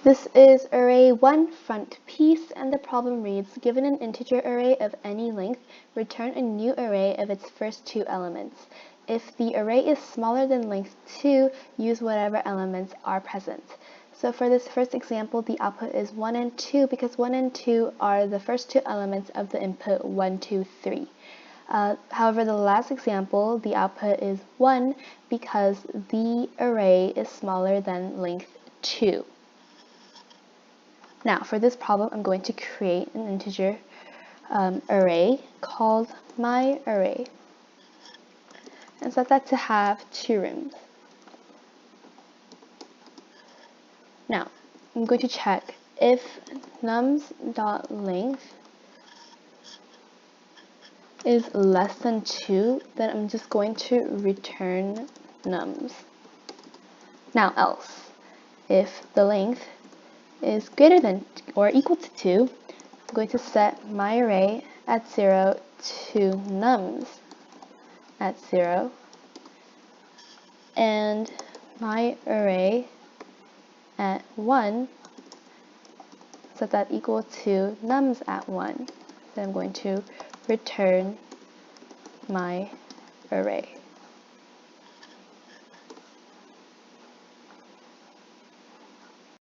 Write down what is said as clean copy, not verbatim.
This is Array-1 frontPiece, and the problem reads, given an integer array of any length, return a new array of its first two elements. If the array is smaller than length 2, use whatever elements are present. So for this first example, the output is 1 and 2 because 1 and 2 are the first two elements of the input 1, 2, 3. However, the last example, the output is 1 because the array is smaller than length 2. Now, for this problem, I'm going to create an integer array called myArray and set that to have 2 rooms. Now, I'm going to check if nums.length is less than 2, then I'm just going to return nums. Now, else, if the length is greater than or equal to 2, I'm going to set myArray at 0 to nums at 0, and myArray at 1, set that equal to nums at 1. Then I'm going to return myArray.